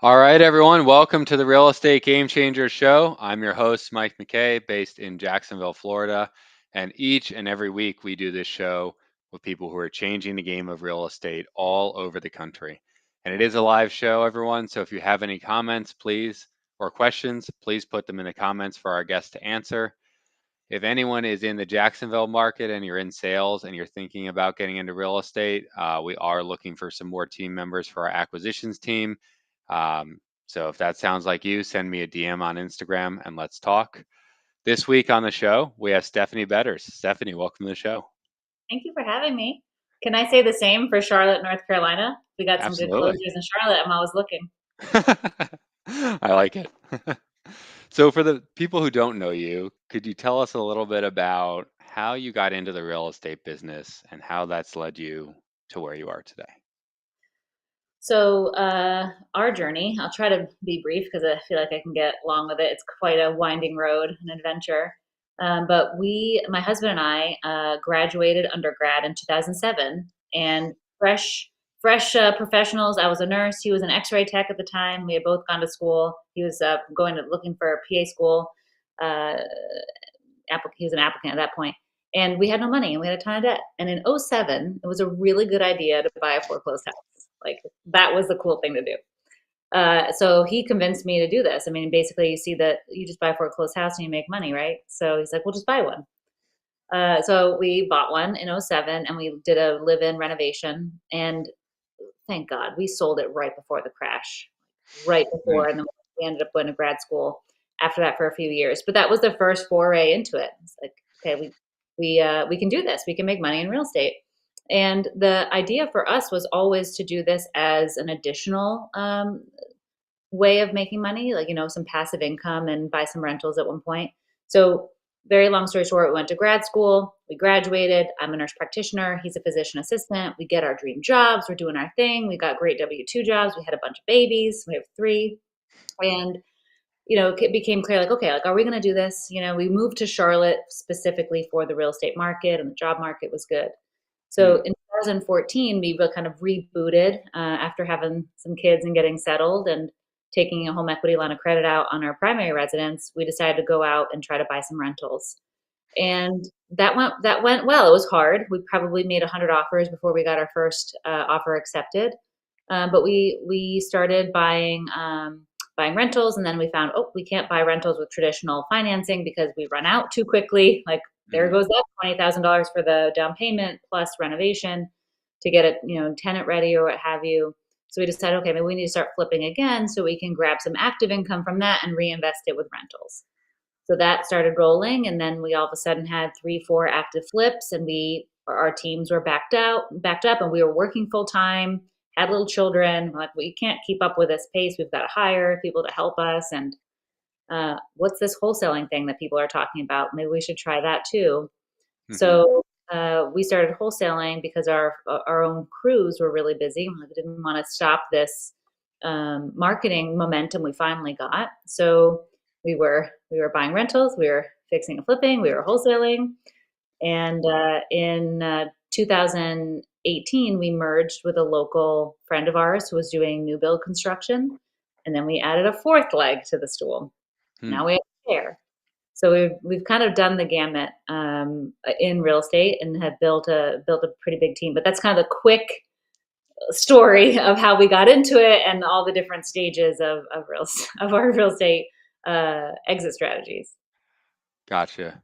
All right, everyone, welcome to the Real Estate Game Changers Show. I'm your host, Mike McKay, based in Jacksonville, Florida. And each and every week, we do this show with people who are changing the game of real estate all over the country. And it is a live show, everyone. So if you have any comments, please, or questions, please put them in the comments for our guests to answer. If anyone is in the Jacksonville market and you're in sales and you're thinking about getting into real estate, we are looking for some more team members for our acquisitions team. So if that sounds like you, send me a DM on Instagram and let's talk. This week on the show, we have Stephanie Betters. Stephanie, welcome to the show. Thank you for having me. Can I say the same for Charlotte, North Carolina? We got some good Absolutely. closers in Charlotte. I'm always looking. I like it. So for the people who don't know you, could you tell us a little bit about how you got into the real estate business and how that's led you to where you are today? So, our journey, I'll try to be brief because I feel like I can get long with it. It's quite a winding road, an adventure. My husband and I, graduated undergrad in 2007, and fresh professionals. I was a nurse. He was an X-ray tech at the time. We had both gone to school. He was looking for a PA school. Uh, He was an applicant at that point, and we had no money and we had a ton of debt. And in '07, it was a really good idea to buy a foreclosed house. Like that was the cool thing to do. So he convinced me to do this. I mean, basically, you see that you just buy a foreclosed house and you make money, right? So he's like, "We'll just buy one." So we bought one in '07 and we did a live-in renovation. And thank God we sold it right before the crash, right Mm, before. And then we ended up going to grad school after that for a few years. But that was the first foray into it. It's like, okay, we can do this. We can make money in real estate. And the idea for us was always to do this as an additional way of making money, like, some passive income and buy some rentals at one point. So, very long story short, we went to grad school, we graduated. I'm a nurse practitioner, he's a physician assistant. We get our dream jobs, we're doing our thing. We got great W-2 jobs, we had a bunch of babies, we have three. And it became clear, like, okay, like, are we going to do this? We moved to Charlotte specifically for the real estate market, and the job market was good. mm, So in 2014, we kind of rebooted after having some kids and getting settled and taking a home equity line of credit out on our primary residence. We decided to go out and try to buy some rentals, and that went well. It was hard. We probably made 100 offers before we got our first offer accepted. But we started buying rentals, and then we found, oh, we can't buy rentals with traditional financing because we run out too quickly. Like, there mm. goes that $20,000 for the down payment plus renovation to get it, tenant ready or what have you. So we decided, okay, maybe we need to start flipping again so we can grab some active income from that and reinvest it with rentals. So that started rolling, and then we all of a sudden had 3, 4 active flips, and our teams were backed up, and we were working full time, had little children. We're like, we can't keep up with this pace. We've got to hire people to help us. And what's this wholesaling thing that people are talking about? Maybe we should try that too. Mhm. So we started wholesaling because our own crews were really busy. We didn't want to stop this marketing momentum we finally got. So we were buying rentals, we were fixing and flipping, we were wholesaling, and in 2018 we merged with a local friend of ours who was doing new build construction, and then we added a fourth leg to the stool. Hmm. Now we have a chair. So we've kind of done the gamut in real estate and have built a pretty big team. But that's kind of the quick story of how we got into it and all the different stages of our real estate exit strategies. Gotcha.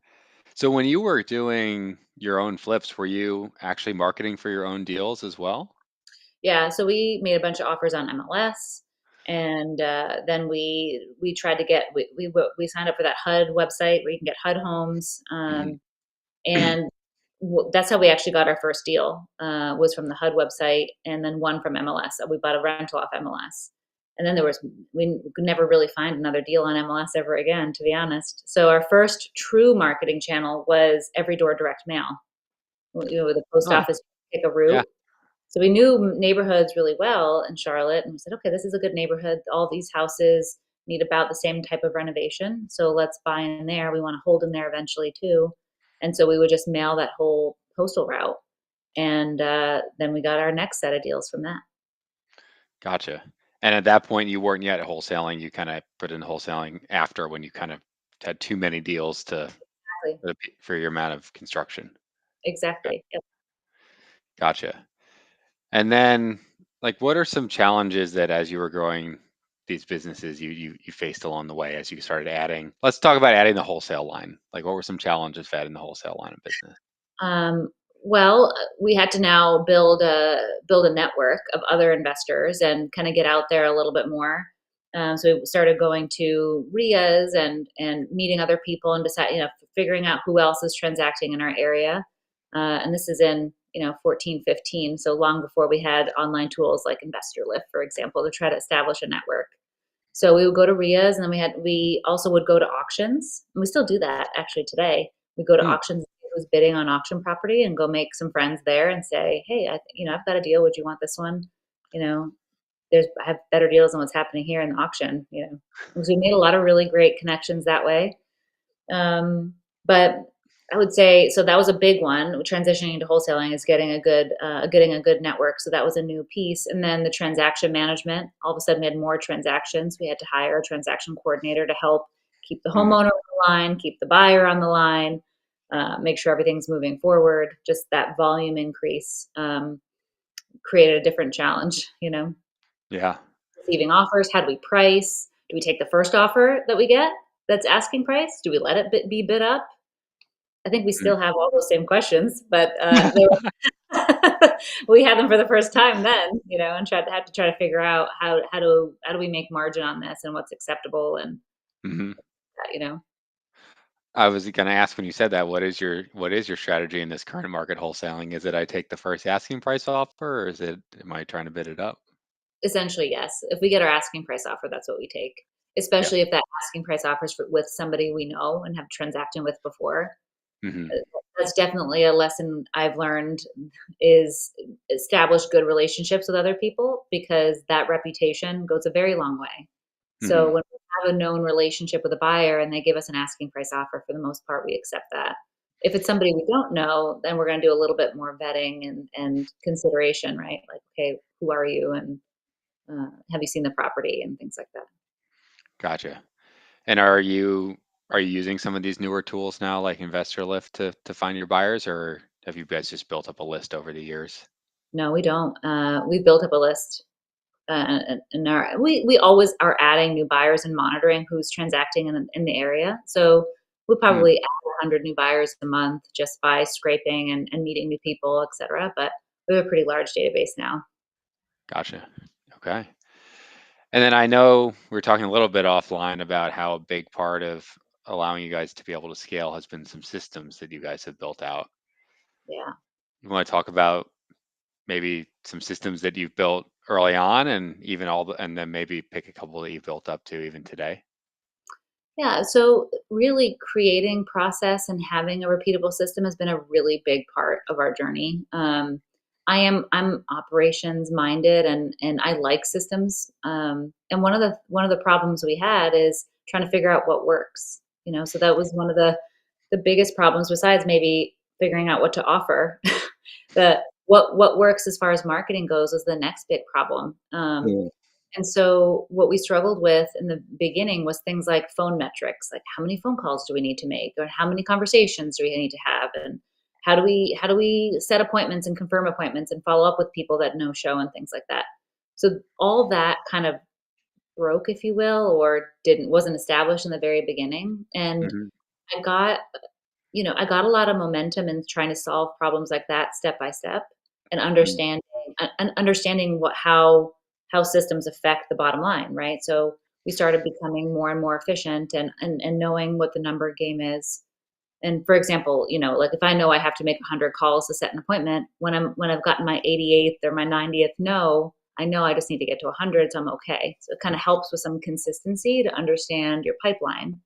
So when you were doing your own flips, were you actually marketing for your own deals as well? Yeah, so we made a bunch of offers on MLS, and then we tried to get we signed up for that HUD website where you can get HUD homes, Mhm. and that's how we actually got our first deal. Was from the HUD website, and then one from MLS. We bought a rental off MLS, and then we could never really find another deal on MLS ever again, to be honest. So our first true marketing channel was every door direct mail. The post Oh, office pick a yeah. route. So we knew neighborhoods really well in Charlotte, and we said, okay, this is a good neighborhood. All these houses need about the same type of renovation, so let's buy in there. We want to hold in there eventually too, and so we would just mail that whole postal route, and then we got our next set of deals from that. Gotcha. And at that point, you weren't yet wholesaling. You kind of put in wholesaling after when you kind of had too many deals to Exactly. for your amount of construction. Okay, Exactly. Yep. gotcha. And then, like, what are some challenges that as you were growing these businesses you faced along the way as you started adding? Let's talk about adding the wholesale line. Like, what were some challenges for adding the wholesale line of business? Um, well, we had to now build a network of other investors and kind of get out there a little bit more. So we started going to RIAs and meeting other people and figuring out who else is transacting in our area. And this is in 14, 15, so long before we had online tools like Investor Lift, for example, to try to establish a network. So we would go to RIAs, and then we also would go to auctions, and we still do that actually today. We go to Hmm. auctions, who's bidding on auction property, and go make some friends there and say, "Hey, I've got a deal. Would you want this one? You know, I have better deals than what's happening here in the auction." And so we made a lot of really great connections that way. But I would say so that was a big one. Transitioning to wholesaling is getting a good network. So that was a new piece. And then the transaction management. All of a sudden, we had more transactions. We had to hire a transaction coordinator to help keep the Hmm. homeowner on the line, keep the buyer on the line, make sure everything's moving forward. Just that volume increase created a different challenge. Yeah. Receiving offers. How do we price? Do we take the first offer that we get that's asking price? Do we let it be bid up? I think we Mm. still have all those same questions, but we had them for the first time then, and had to try to figure out how do we make margin on this and what's acceptable and Hmm. that. I was going to ask when you said that, what is your strategy in this current market wholesaling? Is it I take the first asking price offer, or is it am I trying to bid it up? Essentially, yes. If we get our asking price offer, that's what we take. Yeah. Especially if that asking price offers with somebody we know and have transacted with before. Hmm. Uh, That's definitely a lesson I've learned is establish good relationships with other people because that reputation goes a very long way. So Hmm. when we have a known relationship with a buyer and they give us an asking price offer, for the most part, we accept that. If it's somebody we don't know, then we're going to do a little bit more vetting and consideration, right? Like, okay, who are you, and have you seen the property, and things like that. Gotcha. And are you using some of these newer tools now, like Investor Lift, to find your buyers, or have you guys just built up a list over the years? No, we don't. We've built up a list. We always are adding new buyers and monitoring who's transacting in the area. So we Hmm. probably add 100 new buyers a month just by scraping and meeting new people, et cetera. But we have a pretty large database now. Gotcha. Okay. And then I know we were talking a little bit offline about how a big part of allowing you guys to be able to scale has been some systems that you guys have built out. Yeah. You want to talk about maybe some systems that you've built early on and and then maybe pick a couple that you've built up to even today? Yeah, so really creating process and having a repeatable system has been a really big part of our journey. I'm operations minded and I like systems. And one of the problems we had is trying to figure out what works. So that was one of the biggest problems besides maybe figuring out what to offer. The what works as far as marketing goes is the next big problem. Mm. And so what we struggled with in the beginning was things like phone metrics, like how many phone calls do we need to make or how many conversations do we need to have and how do we set appointments and confirm appointments and follow up with people that no show and things like that. So all that kind of broke, if you will, or didn't wasn't established in the very beginning. And Hmm. I got I got a lot of momentum in trying to solve problems like that step by step and Hmm. understanding how systems affect the bottom line, right? So we started becoming more and more efficient and knowing what the number game is. And for example, like if I know I have to make 100 calls to set an appointment, when I've gotten my 88th or my 90th no, I know I just need to get to 100, so I'm okay. So it kind of helps with some consistency to understand your pipeline.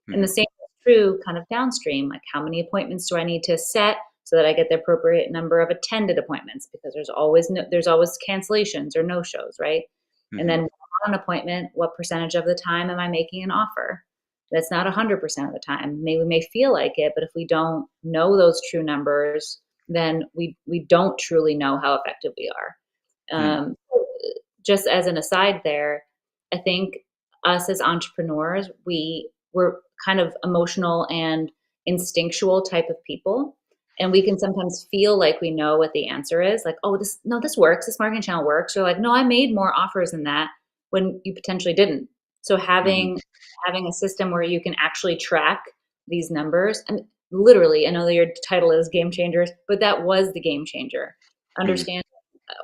And the Hmm. same is true kind of downstream, like how many appointments do I need to set so that I get the appropriate number of attended appointments because there's always cancellations or no-shows, right? And Hmm. then on an appointment, what percentage of the time am I making an offer? That's not 100% of the time. Maybe we may feel like it, but if we don't know those true numbers, then we don't truly know how effective we are. Hmm. just as an aside there, I think us as entrepreneurs, we're kind of emotional and instinctual type of people. And we can sometimes feel like we know what the answer is. Like, oh, this no, this works. This marketing channel works. Or like, no, I made more offers than that when you potentially didn't. So Mhm. having a system where you can actually track these numbers, and literally, I know that your title is game changers, but that was the game changer. Mm. Understand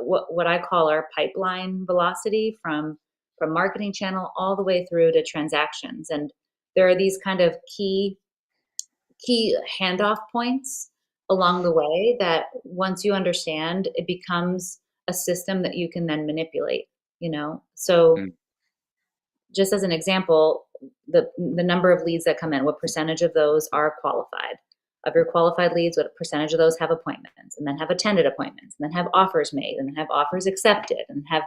what I call our pipeline velocity from marketing channel all the way through to transactions. And there are these kind of key handoff points along the way that once you understand, it becomes a system that you can then manipulate, you know? So Mm. just as an example, the number of leads that come in, what percentage of those are qualified? Of your qualified leads, what percentage of those have appointments, and then have attended appointments, and then have offers made, and then have offers accepted, and have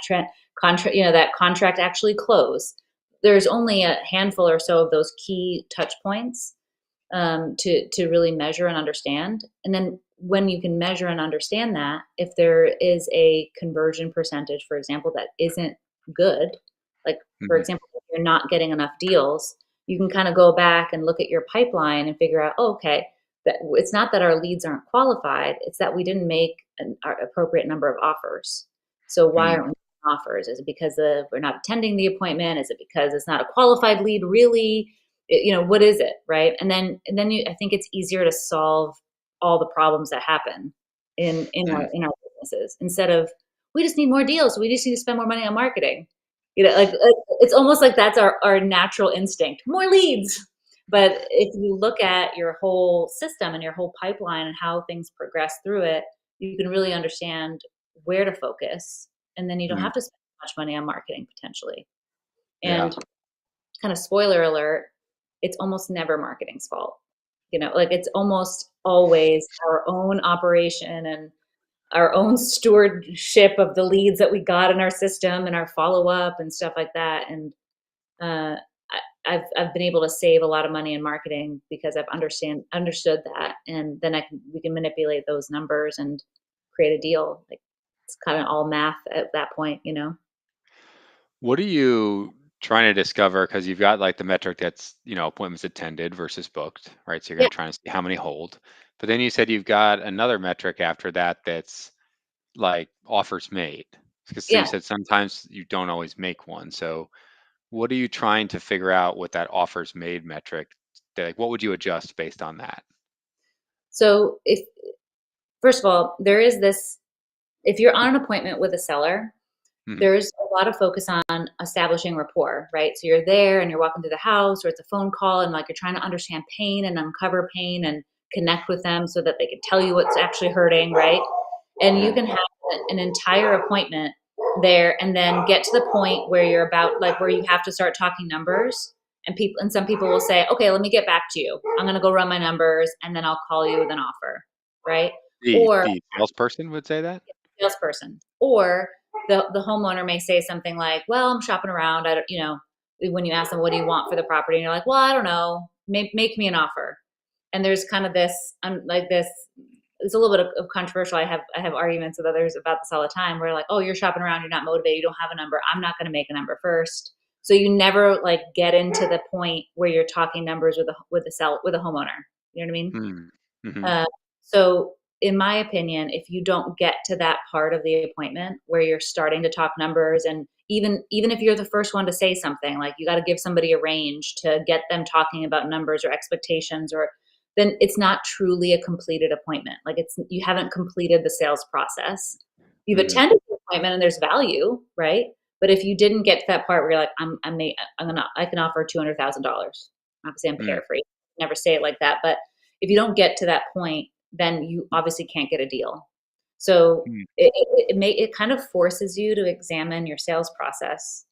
contract, that contract actually close? There's only a handful or so of those key touch points to really measure and understand. And then when you can measure and understand that, if there is a conversion percentage, for example, that isn't good, like for Mhm. example, if you're not getting enough deals, you can kind of go back and look at your pipeline and figure out, oh, okay, that it's not that our leads aren't qualified, it's that we didn't make an appropriate number of offers. So why Mm. aren't we making offers? Is it because we're not attending the appointment? Is it because it's not a qualified lead really? What is it, right? And then I think it's easier to solve all the problems that happen Mm. in our businesses, instead of, we just need more deals, so we just need to spend more money on marketing. Like, it's almost like that's our natural instinct, more leads. But if you look at your whole system and your whole pipeline and how things progress through it, you can really understand where to focus, and then you don't Mm. have to spend much money on marketing potentially. Yeah. And kind of spoiler alert, it's almost never marketing's fault. Like, it's almost always our own operation and our own stewardship of the leads that we got in our system and our follow up and stuff like that. And uh, I've been able to save a lot of money in marketing because I've understood that, and then we can manipulate those numbers and create a deal. Like, it's kind of all math at that point. What are you trying to discover? Because you've got like the metric that's, appointments attended versus booked, right? So you're Yeah, going to try and see how many hold. But then you said you've got another metric after that that's like offers made. Because so you yeah. said sometimes you don't always make one. So what are you trying to figure out with that offers made metric? Like, what would you adjust based on that? So if first of all, there is this, if you're on an appointment with a seller, Hmm. there's a lot of focus on establishing rapport, right? So you're there and you're walking through the house, or it's a phone call, and like you're trying to understand pain and uncover pain and connect with them so that they can tell you what's actually hurting, right? And you Hmm. can have an entire appointment there and then get to the point where you're about, like, where you have to start talking numbers, and some people will say, okay, let me get back to you, I'm going to go run my numbers and then I'll call you with an offer, right? The Or the salesperson would say that. salesperson. Or the homeowner may say something like, "Well, I'm shopping around. I don't, when you ask them, what do you want for the property? And you're like, well, I don't know. Make me an offer." And there's kind of this, like this, it's a little bit of controversial. I have arguments with others about this all the time. Where like, oh, you're shopping around, you're not motivated, you don't have a number. I'm not going to make a number first. So you never like get into the point where you're talking numbers with a homeowner. You know what I mean? Mm. Hmm. Uh, so, in my opinion, if you don't get to that part of the appointment where you're starting to talk numbers, and even if you're the first one to say something, like you got to give somebody a range to get them talking about numbers or expectations, or then it's not truly a completed appointment. Like, you haven't completed the sales process. You've Hmm. attended the appointment and there's value, right? But if you didn't get to that part where you're like, I can offer $200,000. Obviously, I'm Mm. paraphrasing. Never say it like that, but if you don't get to that point, then you obviously can't get a deal. So Mm. it kind of forces you to examine your sales process,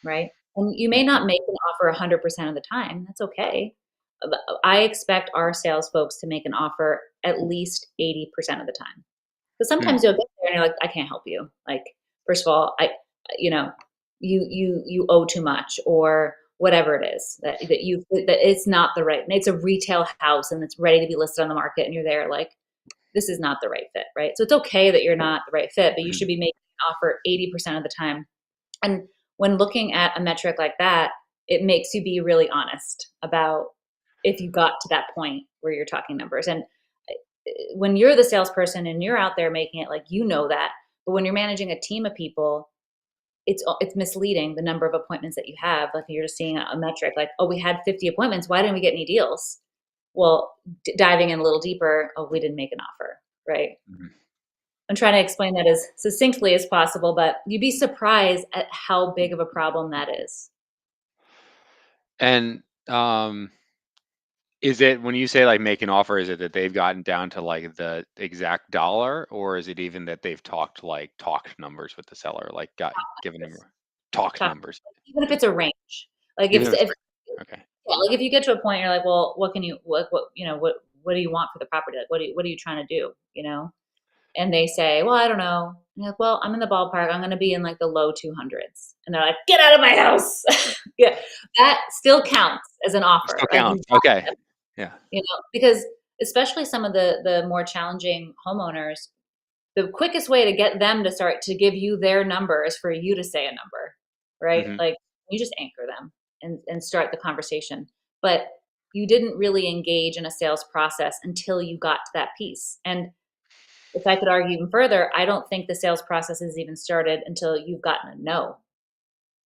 right? And you may Okay. not make an offer 100% of the time. That's okay. I expect our sales folks to make an offer at least 80% of the time. Because Mm. sometimes you'll get there and you're like, I can't help you. Like, first of all, you know, you owe too much, or whatever it is that it's not the right. It's a retail house and it's ready to be listed on the market, and you're there like, this is not the right fit, right? So it's okay that you're not the right fit, but you Mhm. should be making an offer 80% of the time. And when looking at a metric like that, it makes you be really honest about if you got to that point where you're talking numbers. And when you're the salesperson and you're out there making it, like, that, but when you're managing a team of people, it's misleading the number of appointments that you have. Like, you're just seeing a metric like, oh, we had 50 appointments, why didn't we get any deals? Well, diving in a little deeper, oh, we didn't make an offer, right? Mhm. I'm trying to explain that as succinctly as possible, but you'd be surprised at how big of a problem that is. And is it when you say like make an offer, is it that they've gotten down to like the exact dollar, or is it even that they've talked numbers with the seller, like got given them talked Talk, numbers, even if it's a range. Like, even if it's if okay. yeah, like, if you get to a point you're like, well, what do you want for the property? Like, what are you trying to do? And they say, well, I don't know. And you're like, well, I'm in the ballpark. I'm going to be in like the low 200s. And they're like, get out of my house. Yeah, that still counts as an It offer. still Like, counts. Okay. Yeah. because especially some of the more challenging homeowners, the quickest way to get them to start to give you their number is for you to say a number, right? Hmm. Like, you just anchor them and start the conversation. But you didn't really engage in a sales process until you got to that piece. And if I could argue even further, I don't think the sales process is even started until you've gotten a no,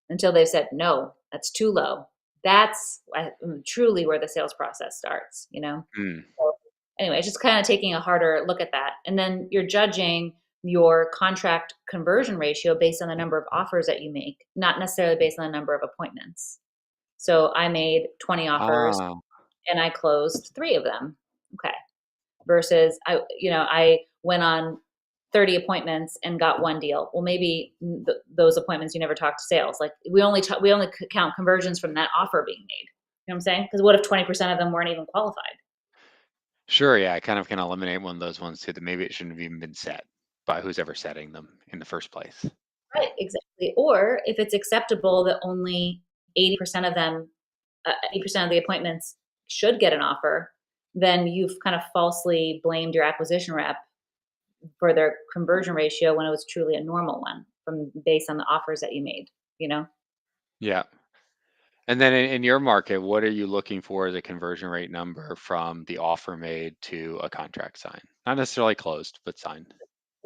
until they've said, no, that's too low. That's truly where the sales process starts. Mm. So anyway, it's just kind of taking a harder look at that. And then you're judging your contract conversion ratio based on the number of offers that you make, not necessarily based on the number of appointments. So I made 20 offers Ah, and I closed 3 of them. Okay. Versus I went on 30 appointments and got 1 deal. Well, maybe those appointments you never talked to sales. Like, we only count conversions from that offer being made. You know what I'm saying? Because what if 20% of them weren't even qualified? sure. Yeah, I kind of can eliminate one of those ones too that maybe it shouldn't have even been set by who's ever setting them in the first place. Right, Yeah. exactly. Or if it's acceptable that only 80% of them, 80% of the appointments should get an offer, then you've kind of falsely blamed your acquisition rep for their conversion ratio when it was truly a normal one from based on the offers that you made, you know? Yeah. And then in your market, what are you looking for as a conversion rate number from the offer made to a contract signed? Not necessarily closed, but signed.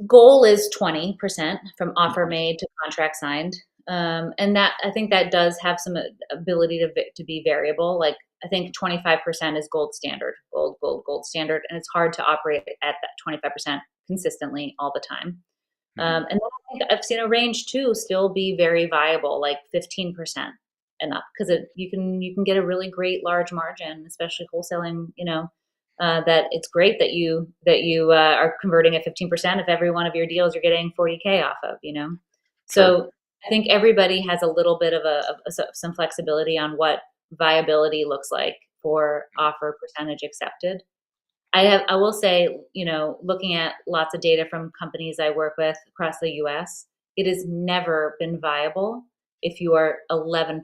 Goal is 20% from offer Mhm. made to contract signed. And that, I think that does have some ability to be variable. Like, I think 25% is gold standard, gold standard. And it's hard to operate at that 25% consistently all the time. Mhm. And then I think I've seen a range too still be very viable, like 15% and up, because you can get a really great large margin, especially wholesaling. That it's great that you are converting at 15% if every one of your deals you're getting 40K off of. Sure. So I think everybody has a little bit of some flexibility on what viability looks like for offer percentage accepted. I will say, looking at lots of data from companies I work with across the US, it has never been viable if you are 11%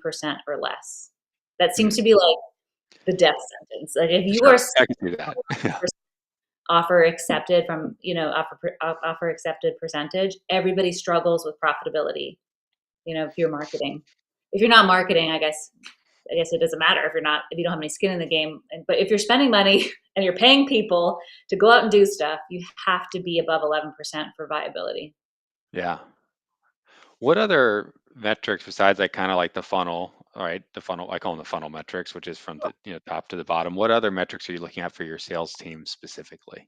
or less. That seems Mm. to be like the death sentence. Like, if you are Sure. I can see that. Yeah. offer accepted from, offer accepted percentage, everybody struggles with profitability, if you're marketing. If you're not marketing, I guess it doesn't matter if you don't have any skin in the game. But if you're spending money and you're paying people to go out and do stuff, you have to be above 11% for viability. Yeah. What other metrics besides like kind of like the funnel, all right? The funnel, I call them the funnel metrics, which is from the top to the bottom. What other metrics are you looking at for your sales team specifically?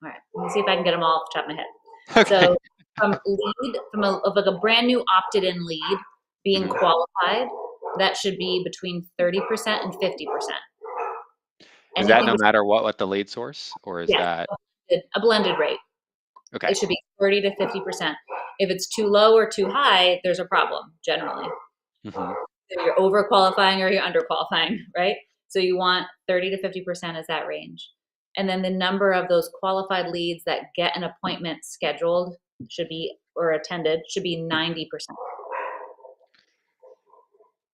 All right, let me see if I can get them all off the top of my head. Okay. So, from like a brand new opted in lead being Mhm. qualified, that should be between 30% and 50%. Is that Anything no between, matter what the lead source, or is yes, that a blended rate. okay? It should be 30 to 50%. If it's too low or too high, there's a problem generally. Hmm. So you're overqualifying or you're underqualifying, right? So you want 30 to 50% as that range. And then the number of those qualified leads that get an appointment scheduled should be or attended should be 90%.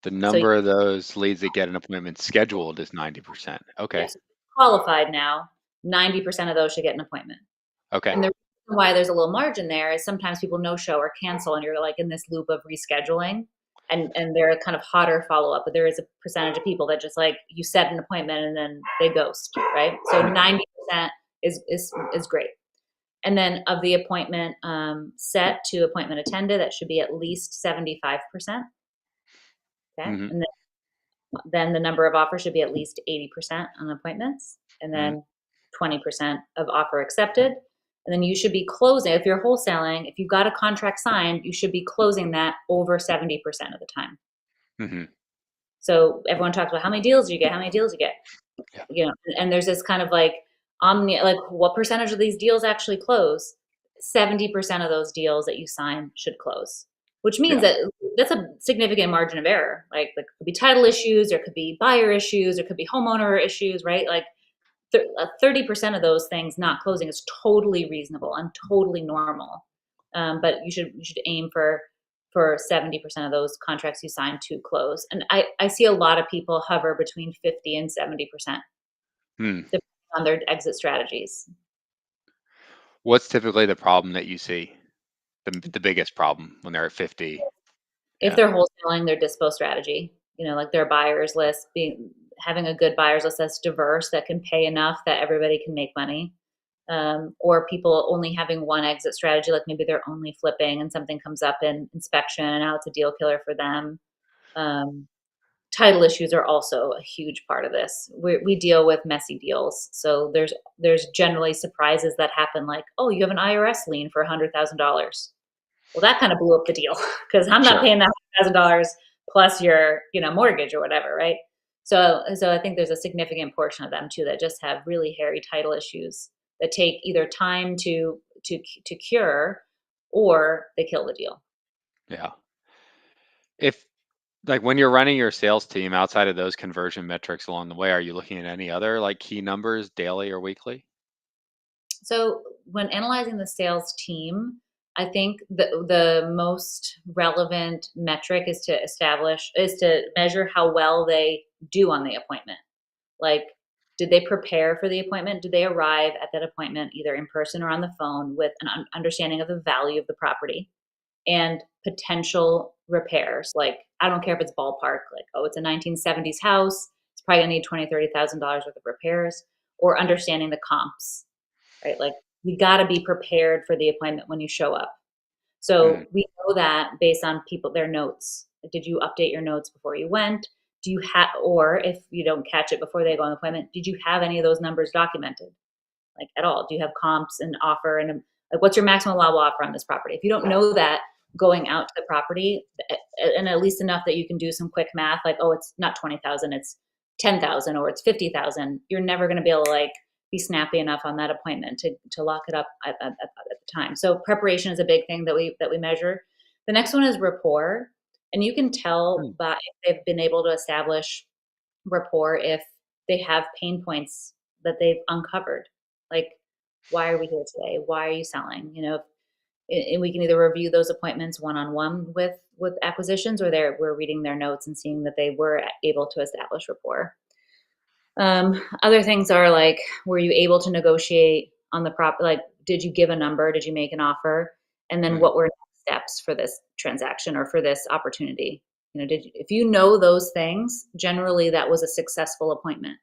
The So number of those leads that get an appointment scheduled is 90%. Okay. yes, qualified now, 90% of those should get an appointment. Okay. And the why there's a little margin there is sometimes people no show or cancel, and you're like in this loop of rescheduling, and they're kind of hotter follow up. But there is a percentage of people that just like you set an appointment and then they ghost, right? So Mm, 90% is great. And then of the appointment set to appointment attended, that should be at least 75%. Okay, mhm, and then the number of offers should be at least 80% on appointments, and mhm, then 20% of offer accepted. And then you should be closing, if you're wholesaling, if you've got a contract signed, you should be closing that over 70% of the time. mhm. So everyone talks about how many deals do you get, how many deals you get, Yeah, and there's this kind of like like what percentage of these deals actually close? 70% of those deals that you sign should close, which means yeah, that that's a significant margin of error. Like, there could be title issues, there could be buyer issues, there could be homeowner issues, right? Like 30% of those things not closing is totally reasonable and totally normal. But you should aim for 70% of those contracts you sign to close. And I see a lot of people hover between 50 and 70% mm. depending on their exit strategies. What's typically the problem that you see? The biggest problem when they're at 50? If Yeah, they're wholesaling, their dispo strategy, like their buyers list, being having a good buyers list that's diverse, that can pay enough that everybody can make money. Or people only having one exit strategy, like maybe they're only flipping and something comes up in inspection and now it's a deal killer for them. Um, Title issues are also a huge part of this. We deal with messy deals, so there's generally surprises that happen, like, oh, you have an IRS lien for $100,000. Well, that kind of blew up the deal because I'm not sure. paying that $100,000 plus your mortgage or whatever, right? So I think there's a significant portion of them too that just have really hairy title issues that take either time to cure, or they kill the deal. Yeah. If like when you're running your sales team outside of those conversion metrics along the way, are you looking at any other like key numbers daily or weekly? So when analyzing the sales team, I think the most relevant metric is to measure how well they do on the appointment. Like, did they prepare for the appointment? Did they arrive at that appointment either in person or on the phone with an understanding of the value of the property and potential repairs? Like, I don't care if it's ballpark, like, oh, it's a 1970s house, it's probably gonna need $20,000-$30,000 worth of repairs, or understanding the comps, right? Like, you got to be prepared for the appointment when you show up. Mm, So we know that based on their notes. Did you update your notes before you went? Do you have, or if you don't catch it before they go on the appointment, did you have any of those numbers documented, like, at all? Do you have comps and offer and like, what's your maximum allowable offer on this property? If you don't know that going out to the property, and at least enough that you can do some quick math, like, oh, it's not 20,000, it's 10,000, or it's 50,000. You're never going to be able to like be snappy enough on that appointment to lock it up at the time. So preparation is a big thing that we measure. The next one is rapport, and you can tell mm, by if they've been able to establish rapport if they have pain points that they've uncovered. Like, why are we here today? Why are you selling? And we can either review those appointments one on one with acquisitions, or we're reading their notes and seeing that they were able to establish rapport. Other things are like, were you able to negotiate on the prop? Like, did you give a number? Did you make an offer? And then mm, what were next steps for this transaction or for this opportunity? If you know those things, generally that was a successful appointment.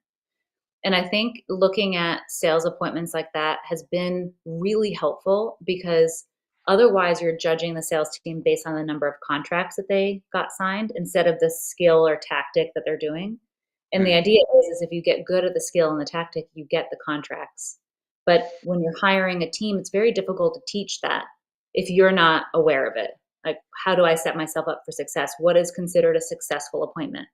And I think looking at sales appointments like that has been really helpful, because otherwise you're judging the sales team based on the number of contracts that they got signed instead of the skill or tactic that they're doing. And the mm, idea is if you get good at the skill and the tactic, you get the contracts. But when you're hiring a team, it's very difficult to teach that if you're not aware of it. Like, how do I set myself up for success? What is considered a successful appointment?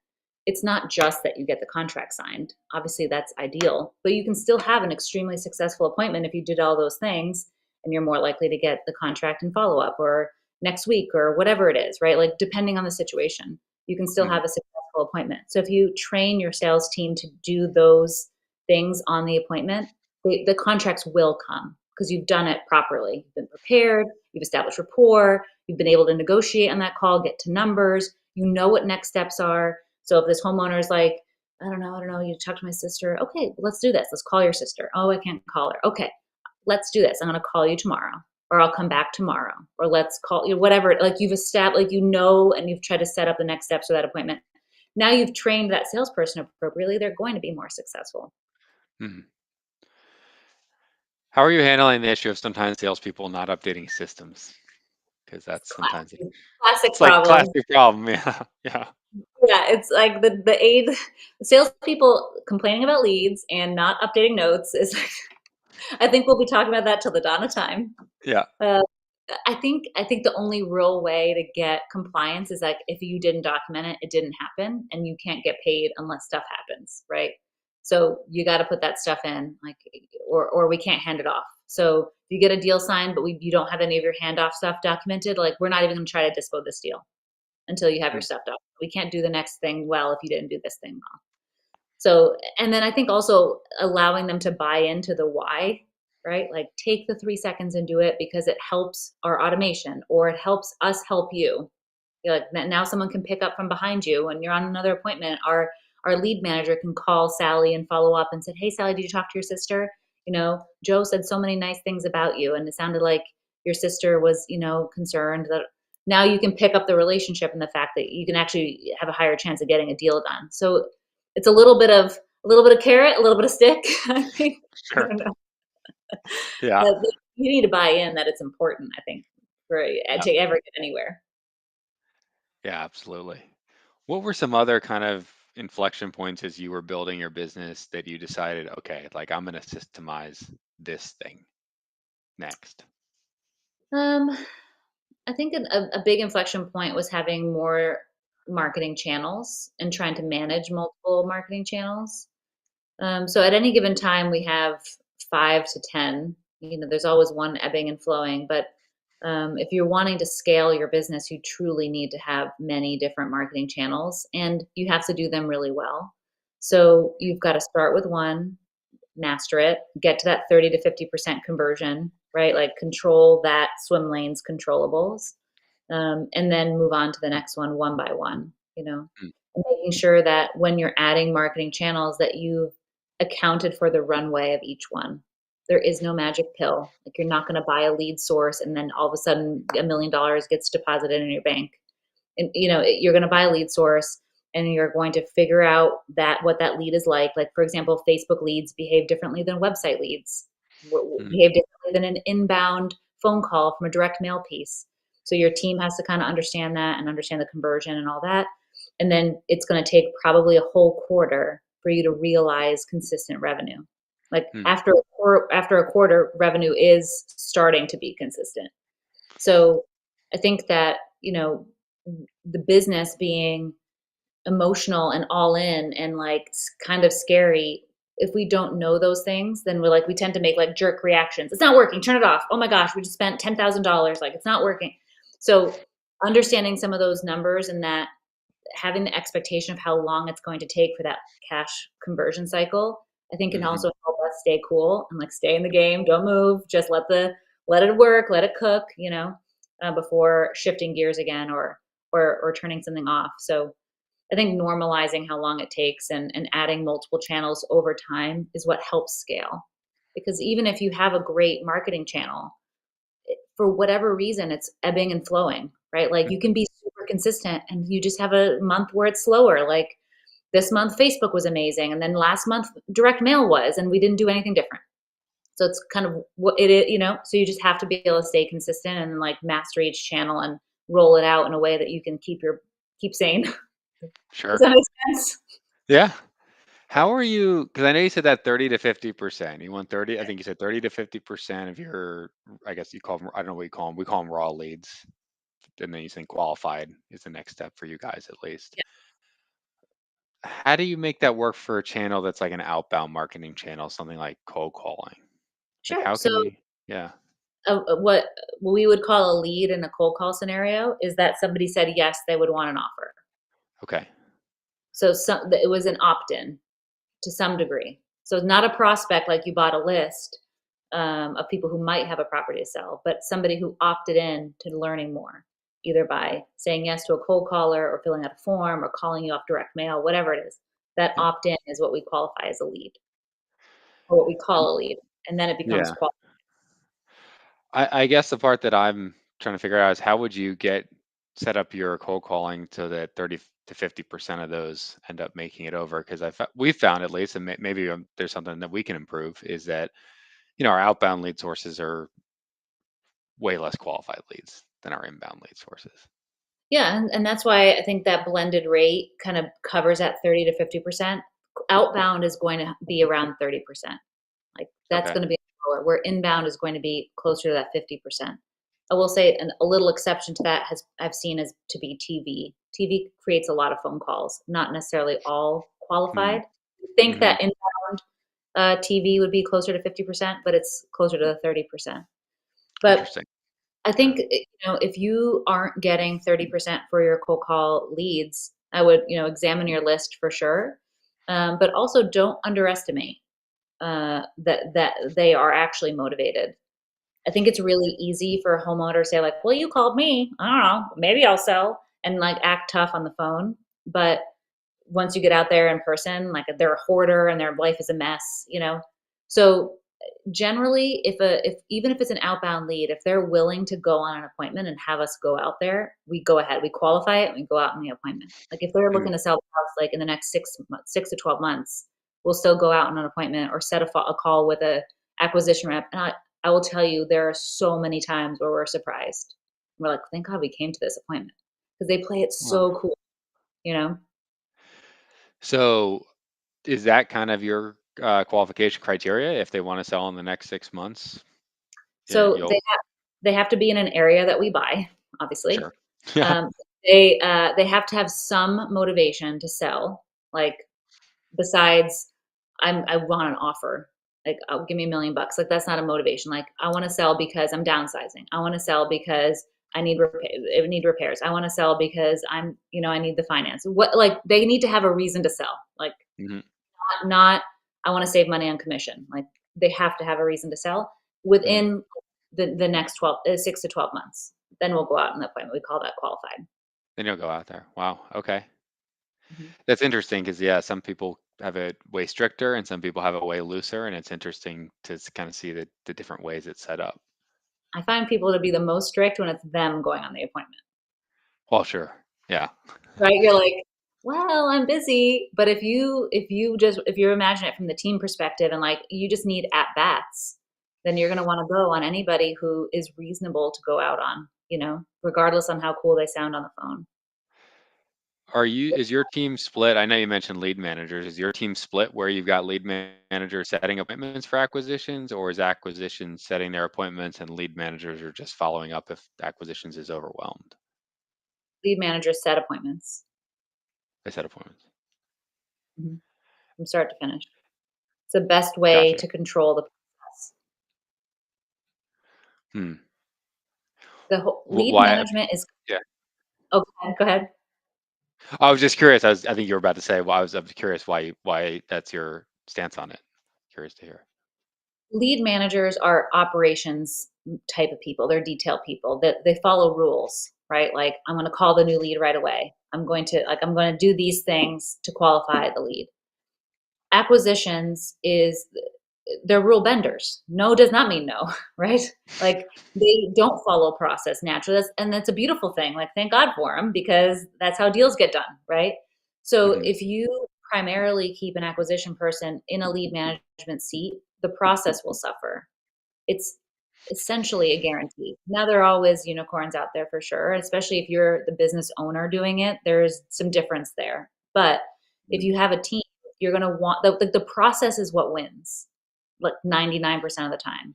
It's not just that you get the contract signed. Obviously, that's ideal, but you can still have an extremely successful appointment if you did all those things, and you're more likely to get the contract and follow up or next week or whatever it is, right? Like, depending on the situation, you can still mm, have a successful appointment. So if you train your sales team to do those things on the appointment, the contracts will come because you've done it properly. You've been prepared, you've established rapport, you've been able to negotiate on that call, get to numbers, you know what next steps are. So if this homeowner is like, I don't know, you talk to my sister. Okay, let's do this. Let's call your sister. Oh, I can't call her. Okay. let's do this. I'm going to call you tomorrow, or I'll come back tomorrow, or let's call you, whatever. Like you've established, like, and you've tried to set up the next steps for that appointment. Now you've trained that salesperson appropriately. They're going to be more successful. Mhm. How are you handling the issue of sometimes salespeople not updating systems? Because that's sometimes Classic it's like problem. classic problem. Yeah, yeah, Yeah, it's like the salespeople complaining about leads and not updating notes is. I think we'll be talking about that till the dawn of time. yeah. Uh, I think the only real way to get compliance is like if you didn't document it, it didn't happen, and you can't get paid unless stuff happens, right? So you got to put that stuff in, like, or we can't hand it off. So if you get a deal signed, but you don't have any of your handoff stuff documented, like we're not even going to try to dispo this deal until you have your Mm, stuff done. We can't do the next thing well if you didn't do this thing well. So, and then I think also allowing them to buy into the why, right? Like take the 3 seconds and do it because it helps our automation or it helps us help you. You're like now someone can pick up from behind you when you're on another appointment. Our lead manager can call Sally and follow up and said, "Hey Sally, did you talk to your sister? Joe said so many nice things about you, and it sounded like your sister was, concerned that." Now you can pick up the relationship and the fact that you can actually have a higher chance of getting a deal done. So it's a little bit of carrot, a little bit of stick. I think. I sure. don't know. Yeah, But you need to buy in that it's important. I think for yeah, to ever get anywhere. yeah, absolutely. What were some other kind of inflection points as you were building your business that you decided, okay, like I'm going to systemize this thing next? Um, I think a big inflection point was having more marketing channels and trying to manage multiple marketing channels. So at any given time, we have 5 to 10. There's always one ebbing and flowing, but if you're wanting to scale your business, you truly need to have many different marketing channels, and you have to do them really well. So you've got to start with one, master it, get to that 30 to 50% conversion, right? Like control that swim lane's controllables, and then move on to the next one by one. Mm, And making sure that when you're adding marketing channels that you've accounted for the runway of each one. There is no magic pill. Like you're not going to buy a lead source and then all of a sudden $1 million gets deposited in your bank. And you're going to buy a lead source and you're going to figure out that what that lead is like for example, Facebook leads behave differently than website leads, mm, behave differently than an inbound phone call from a direct mail piece. So your team has to kind of understand that and understand the conversion and all that, and then it's going to take probably a whole quarter for you to realize consistent revenue. Like mm, after a quarter, revenue is starting to be consistent. So I think that, the business being emotional and all in and like kind of scary, if we don't know those things, then we tend to make like jerk reactions. It's not working. Turn it off. Oh my gosh, we just spent $10,000. Like it's not working. So understanding some of those numbers and that having the expectation of how long it's going to take for that cash conversion cycle, I think can mhm, also help us stay cool and like stay in the game. Don't move. Just let it work, let it cook, before shifting gears again or turning something off. So I think normalizing how long it takes and adding multiple channels over time is what helps scale. Because even if you have a great marketing channel, for whatever reason, it's ebbing and flowing, right? Like you mhm, can be super consistent and you just have a month where it's slower. Like this month, Facebook was amazing. And then last month, direct mail was, and we didn't do anything different. So it's kind of what it is, so you just have to be able to stay consistent and like master each channel and roll it out in a way that you can keep sane. Does sure. that make sense? Yeah. How are you? Because I know you said that 30 to 50%. You want 30, I think you said 30 to 50% of your, I guess you call them, I don't know what you call them. We call them raw leads. And then you think qualified is the next step for you guys at least. How do you make that work for a channel that's like an outbound marketing channel, something like cold calling? Like Sure. how So, can you, yeah. what we would call a lead in a cold call scenario is that somebody said yes, they would want an offer. Okay. So it was an opt-in to some degree. So it's not a prospect like you bought a list of people who might have a property to sell, but somebody who opted in to learning more, either by saying yes to a cold caller or filling out a form or calling you off direct mail, whatever it is. That Mm, opt-in is what we qualify as a lead, or what we and- call a lead, and then it becomes Yeah. qualified. I guess the part that I'm trying to figure out is how would you get set up your cold calling so that 30 to 50% of those end up making it over? Because we've found at least, and maybe there's something that we can improve, is that our outbound lead sources are way less qualified leads than our inbound lead sources. Yeah, and that's why I think that blended rate kind of covers that 30 to 50%. Outbound is going to be around 30%. Like that's Okay. going to be lower, where inbound is going to be closer to that 50%. I will say a little exception to that has I've seen is to be TV. TV creates a lot of phone calls, not necessarily all Hmm. qualified. You think Hmm. that inbound TV would be closer to 50%, but it's closer to the 30%. But Interesting. I Yeah. think, if you aren't getting 30% for your cold call leads, I would, examine your list for sure. But also don't underestimate that they are actually motivated. I think it's really easy for a homeowner to say like, "Well, you called me. I don't know. Maybe I'll sell," and like act tough on the phone. But once you get out there in person, like they're a hoarder and their life is a mess. So generally, if even if it's an outbound lead, if they're willing to go on an appointment and have us go out there, we go ahead, we qualify it, and we go out on the appointment. Like if they're Mm. looking to sell the house, like in the next 6 to 12 months, we'll still go out on an appointment or set a call with a acquisition rep. And I will tell you, there are so many times where we're surprised. We're like, thank God we came to this appointment because they play it Wow. so cool, you know. So is that kind of your qualification criteria? If they want to sell in the next 6 months, So you'll they have to be in an area that we buy, obviously. sure. Yeah. Um, they have to have some motivation to sell, like besides I want an offer. Like, oh, give me $1,000,000. Like that's not a motivation. Like I want to sell because I'm downsizing. I want to sell because I need repairs. I want to sell because I need the finance. What like they need to have a reason to sell. Like Hmm. not I want to save money on commission. Like they have to have a reason to sell Hmm. within the next 6 to 12 months. Then we'll go out on the appointment. We call that qualified. Then you'll go out there. Wow. Okay. Mhm. That's interesting because yeah, some people have it way stricter and some people have it way looser, and it's interesting to kind of see the different ways it's set up. I find people to be the most strict when it's them going on the appointment, Well, sure. Yeah. right? You're like, well, I'm busy, but if you imagine it from the team perspective and like you just need at bats, then you're going to want to go on anybody who is reasonable to go out on, regardless on how cool they sound on the phone. Is your team split? I know you mentioned lead managers. Is your team split where you've got managers setting appointments for acquisitions, or is acquisitions setting their appointments and lead managers are just following up if acquisitions is overwhelmed? Lead managers set appointments. They set appointments. Mhm. From start to finish. It's the best way Gotcha. to control the process. Hmm. The whole lead Why? management is Yeah. oh, go ahead. I was just curious. I think you were about to say. Well, I was curious why that's your stance on it. Curious to hear. Lead managers are operations type of people. They're detail people that they follow rules, right? Like I'm going to call the new lead right away. I'm going to do these things to qualify the lead. Acquisitions is they're rule benders. No does not mean no, right? Like they don't follow process naturally. And that's a beautiful thing. Like thank God for them because that's how deals get done, right? So Hmm. if you primarily keep an acquisition person in a lead management seat, the process will suffer. It's essentially a guarantee. Now there are always unicorns out there for sure, especially if you're the business owner doing it, there's some difference there. But if you have a team, you're going to want the process is what wins. Like 99% of the time.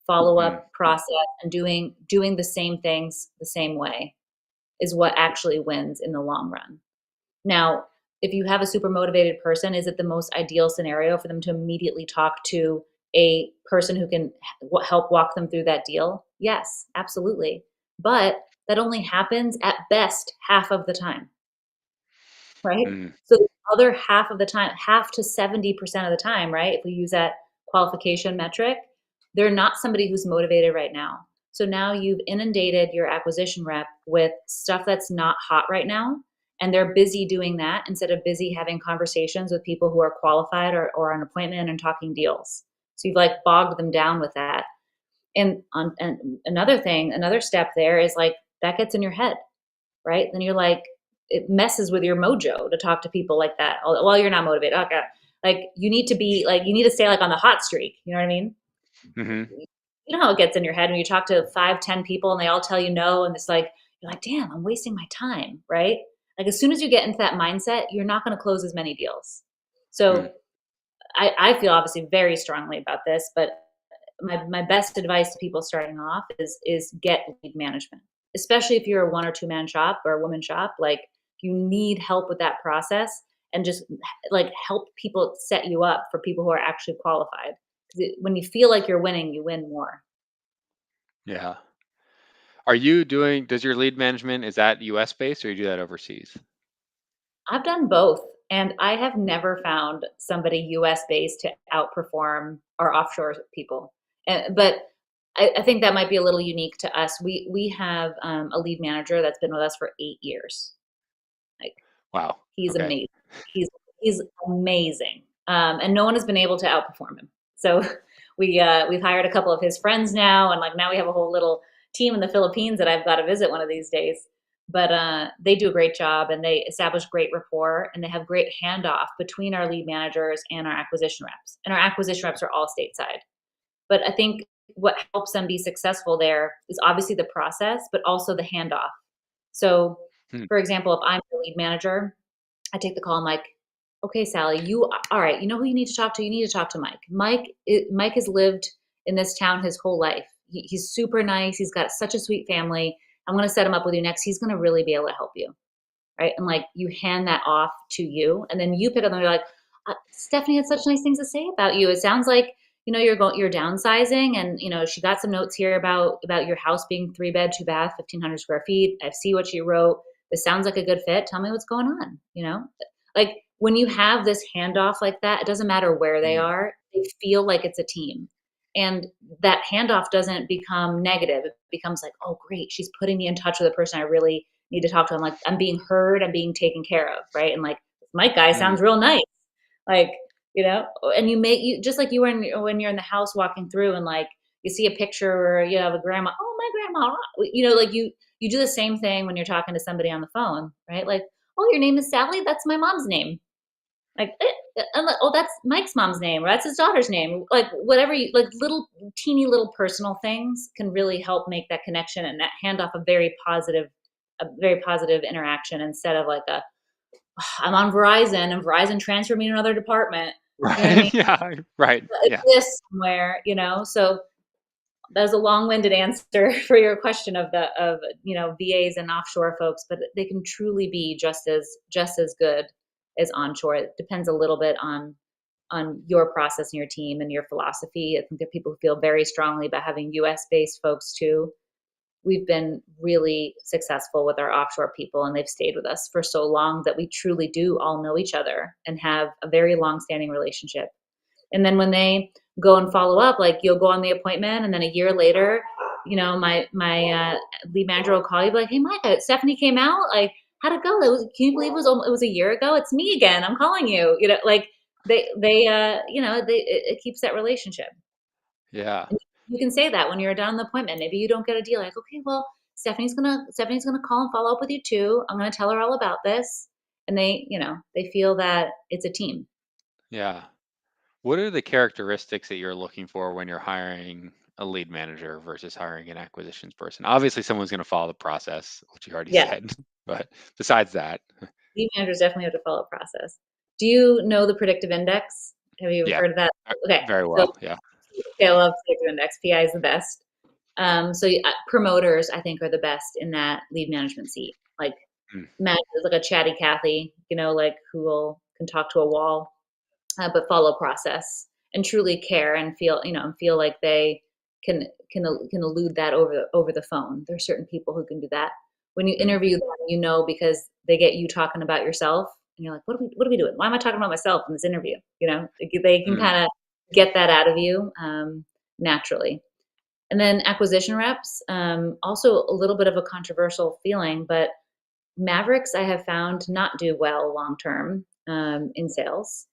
Follow Hmm. up process and doing the same things the same way is what actually wins in the long run. Now, if you have a super motivated person, is it the most ideal scenario for them to immediately talk to a person who can help walk them through that deal? Yes, absolutely. But that only happens at best half of the time, right? Hmm. So the other half of the time, half to 70% of the time, right? If we use that qualification metric, they're not somebody who's motivated right now. So now you've inundated your acquisition rep with stuff that's not hot right now. And they're busy doing that instead of busy having conversations with people who are qualified or on appointment and talking deals. So you've like bogged them down with that. And another step there is like that gets in your head, right? Then you're like, it messes with your mojo to talk to people like that. Well, you're not motivated. Okay. Like you need to stay like on the hot streak. You know what I mean? Hmm. You know how it gets in your head when you talk to 5, 10 people and they all tell you no. And it's like, you're like, damn, I'm wasting my time. Right. Like as soon as you get into that mindset, you're not going to close as many deals. Mm. So I feel obviously very strongly about this, but my best advice to people starting off is get lead management, especially if you're a 1 or 2 man shop or a woman shop. Like you need help with that process, and just like help people set you up for people who are actually qualified. 'Cause when you feel like you're winning, you win more. Yeah. Are you doing, does your lead management, is that US based or you do that overseas? I've done both, and I have never found somebody US based to outperform our offshore people. But I think that might be a little unique to us. We have a lead manager that's been with us for 8 years. Like Wow. he's Okay. amazing. He's amazing, and no one has been able to outperform him. So we've hired a couple of his friends now, and like now we have a whole little team in the Philippines that I've got to visit one of these days. But they do a great job, and they establish great rapport, and they have great handoff between our lead managers and our acquisition reps. And our acquisition reps are all stateside. But I think what helps them be successful there is obviously the process, but also the handoff. So, Hmm. for example, if I'm the lead manager, I take the call. I'm like, okay, Sally, all right. You know who you need to talk to? You need to talk to Mike. Mike has lived in this town his whole life. He's super nice. He's got such a sweet family. I'm going to set him up with you next. He's going to really be able to help you, right? And like you hand that off to you, and then you pick up and you're like, Stephanie had such nice things to say about you. It sounds like you're downsizing, and she got some notes here about your house being 3 bed, 2 bath, 1,500 square feet. I see what she wrote. This sounds like a good fit. Tell me what's going on. Like when you have this handoff like that, it doesn't matter where they Mm. are. They feel like it's a team. And that handoff doesn't become negative. It becomes like, oh, great, she's putting me in touch with a person I really need to talk to. I'm like, I'm being heard, I'm being taken care of, right? And like, Mike guy Mm. sounds real nice, like, and you just like you were when you're in the house walking through, and like you see a picture or you have a grandma, oh my grandma, like you do the same thing when you're talking to somebody on the phone, right? Like, oh, your name is Sally, that's my mom's name. Like, I'm like, oh, that's Mike's mom's name, or that's his daughter's name. Like, whatever you like, little teeny little personal things can really help make that connection and that hand off a very positive interaction instead of like I'm on Verizon and Verizon transferred me to another department. You know what I mean? Right. Yeah. Right. It Yeah. exists somewhere. So that was a long-winded answer for your question of VAs and offshore folks, but they can truly be just as good as onshore. It depends a little bit on your process and your team and your philosophy. I think there are people who feel very strongly about having US based folks too. We've been really successful with our offshore people, and they've stayed with us for so long that we truly do all know each other and have a very long standing relationship. And then when they go and follow up, like you'll go on the appointment, and then a year later, my lead manager will call you, be like, "Hey, Mike, Stephanie came out. Like, how'd it go? Can you believe it was a year ago? It's me again. I'm calling you. Like it keeps that relationship. Yeah. And you can say that when you're done the appointment. Maybe you don't get a deal. Like, okay, well, Stephanie's gonna call and follow up with you too. I'm gonna tell her all about this, and they feel that it's a team. Yeah. What are the characteristics that you're looking for when you're hiring a lead manager versus hiring an acquisitions person? Obviously, someone's going to follow the process, which you already Yeah. said. But besides that, Lead managers definitely have to follow a process. Do you know the predictive index? Have you yeah, heard of that? uh, Okay, very so well. Yeah. okay, I love predictive index. PI is the best. Promoters, I think, are the best in that lead management seat. Like, Mm. Matt is like a chatty Cathy, like can talk to a wall, but follow process and truly care and feel like they can can elude that over the phone. There are certain people who can do that. When you Mm. interview them, because they get you talking about yourself, and you're like, what are we doing? Why am I talking about myself in this interview? They can Mm. kind of get that out of you naturally. And then acquisition reps, also a little bit of a controversial feeling, but Mavericks I have found to not do well long term in sales.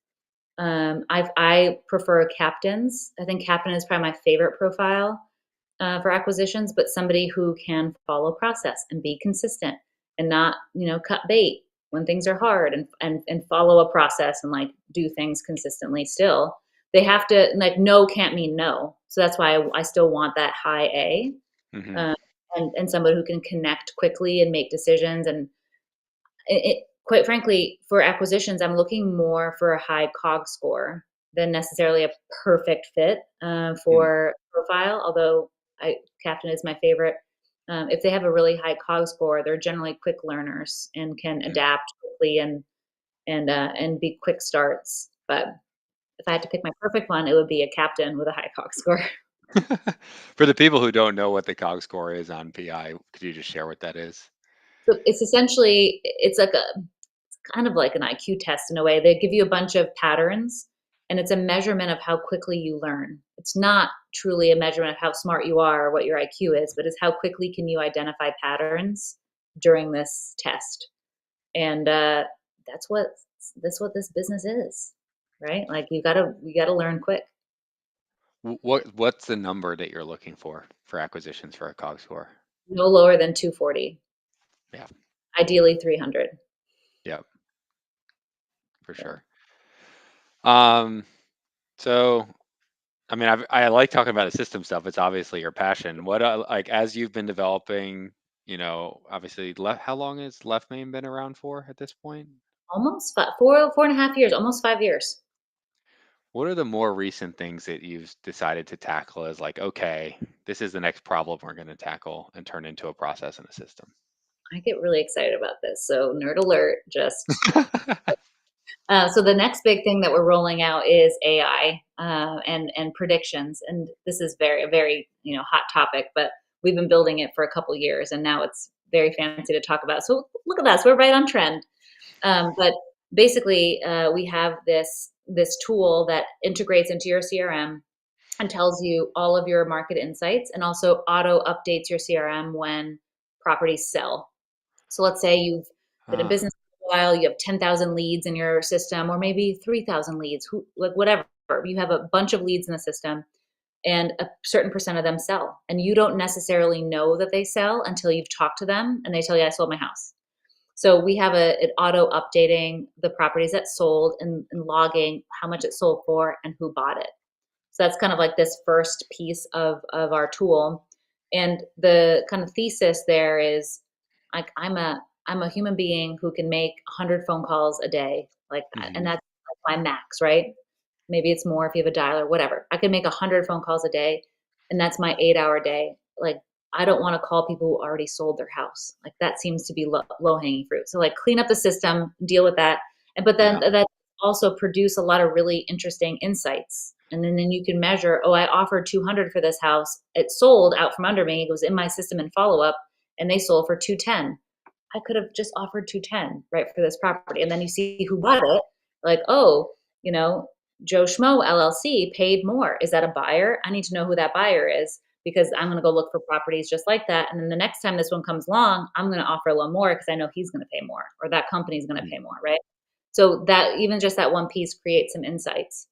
I prefer captains. I think captain is probably my favorite profile. for acquisitions, but somebody who can follow process and be consistent and not, cut bait when things are hard, and follow a process and like do things consistently still. They have to, like, no can't mean no. So that's why I still want that high A, Hmm. uh, and somebody who can connect quickly and make decisions. And quite frankly, for acquisitions, I'm looking more for a high COG score than necessarily a perfect fit for profile. Although Captain is my favorite. If they have a really high COG score, they're generally quick learners and can Mm. adapt quickly and be quick starts. But if I had to pick my perfect one, it would be a captain with a high COG score. For the people who don't know what the COG score is on PI, could you just share what that is? So it's essentially, it's like a kind of like an IQ test in a way. They give you a bunch of patterns, and it's a measurement of how quickly you learn. It's not truly a measurement of how smart you are or what your IQ is, but it's how quickly can you identify patterns during this test. And that's what this business is, right? Like you gotta learn quick. What's the number that you're looking for acquisitions for a COG score? No lower than 240, Yeah, ideally 300. yeah, for So sure. Um, so I mean, I like talking about the system stuff. It's obviously your passion. What like as you've been developing, obviously, how long has Left Main been around for at this point? almost 4.5 years, almost 5 years. What are the more recent things that you've decided to tackle as like, okay, this is the next problem we're going to tackle and turn into a process and a system? I get really excited about this. So nerd alert, just so the next big thing that we're rolling out is AI, and predictions. And this is very, very, hot topic, but we've been building it for a couple years, and now it's very fancy to talk about. So look at us, we're right on trend. But basically, we have this tool that integrates into your CRM and tells you all of your market insights, and also auto updates your CRM when properties sell. So let's say you've been in Ah, business for a while, you have 10,000 leads in your system, or maybe 3,000 leads, like whatever. You have a bunch of leads in the system, and a certain percent of them sell. And you don't necessarily know that they sell until you've talked to them and they tell you, I sold my house. So we have an auto updating the properties that sold, and logging how much it sold for and who bought it. So that's kind of like this first piece of our tool. And the kind of thesis there is, like, I'm a human being who can make 100 phone calls a day, like, and hmm. that's like my max, right? Maybe it's more if you have a dialer, whatever. I can make 100 phone calls a day, and that's my 8-hour day. Like, I don't want to call people who already sold their house. Like, that seems to be low hanging fruit. So like, clean up the system, deal with that, and but then Yeah. that also produce a lot of really interesting insights. And then you can measure, oh, I offered 200 for this house. It sold out from under me. It was in my system in follow up, and they sold for 210. I could have just offered 210, right, for this property. And then you see who bought it. Like, oh, you know, Joe Schmo LLC paid more. Is that a buyer? I need to know who that buyer is, because I'm going to go look for properties just like that. And then the next time this one comes along, I'm going to offer a little more because I know he's going to pay more, or that company's going to Mm. pay more, right? So that even just that one piece creates some insights.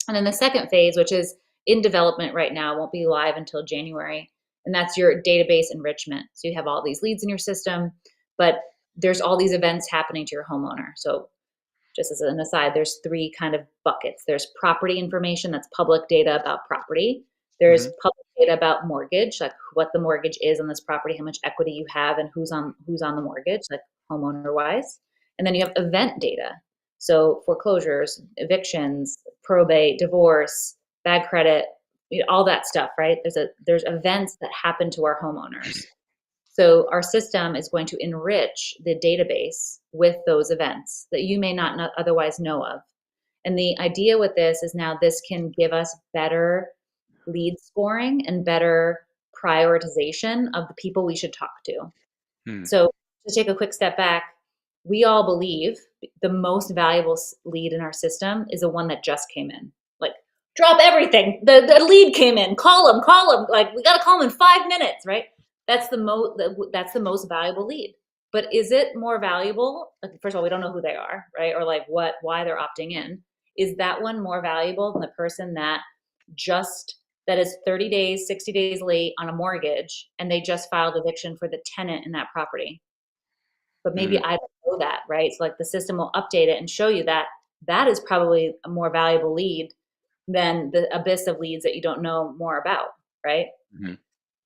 And then the second phase, which is in development right now, won't be live until January, and that's your database enrichment. So you have all these leads in your system, but there's all these events happening to your homeowner. So just as an aside, there's three kind of buckets. There's property information, that's public data about property. There's Hmm. public data about mortgage, like what the mortgage is on this property, how much equity you have, and who's on the mortgage, like homeowner wise. And then you have event data. So foreclosures, evictions, probate, divorce, bad credit, all that stuff, right? There's events that happen to our homeowners. So our system is going to enrich the database with those events that you may not otherwise know of. And the idea with this is, now this can give us better lead scoring and better prioritization of the people we should talk to. Hmm. So to take a quick step back, we all believe the most valuable lead in our system is the one that just came in. Like, drop everything. The lead came in. Call them. Like, we got to call them in 5 minutes, right? That's the most valuable lead. But is it more valuable? Like, first of all, we don't know who they are, right? Or like why they're opting in. Is that one more valuable than the person that just that is 30 days, 60 days late on a mortgage, and they just filed eviction for the tenant in that property. But maybe Mm, I don't know that, right? So like the system will update it and show you that that is probably a more valuable lead than the abyss of leads that you don't know more about, right? mhm.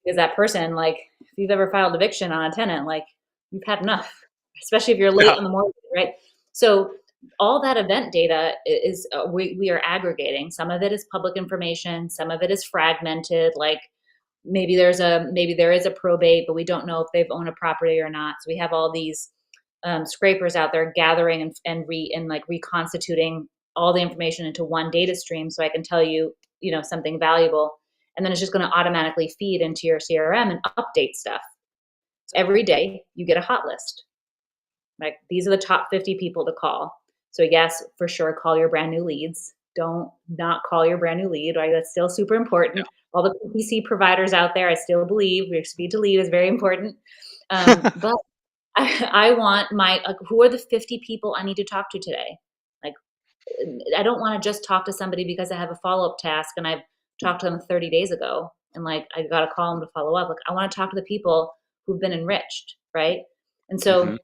Because that person, like, if you've ever filed eviction on a tenant, like, you've had enough, especially if you're late Yeah. on the mortgage, right? So all that event data is we are aggregating. Some of it is public information, some of it is fragmented. Like maybe there is a probate, but we don't know if they've owned a property or not. So we have all these scrapers out there gathering and like reconstituting all the information into one data stream, so I can tell you, something valuable, and then it's just going to automatically feed into your CRM and update stuff. So every day you get a hot list. Like these are the top 50 people to call. So yes, for sure, call your brand new leads. Don't not call your brand new lead, right? That's still super important. All the PPC providers out there, I still believe your speed to lead is very important. But I want who are the 50 people I need to talk to today? Like, I don't want to just talk to somebody because I have a follow up task and I've talked to them 30 days ago and like I got to call them to follow up. Like, I want to talk to the people who've been enriched, right? And Mhm. so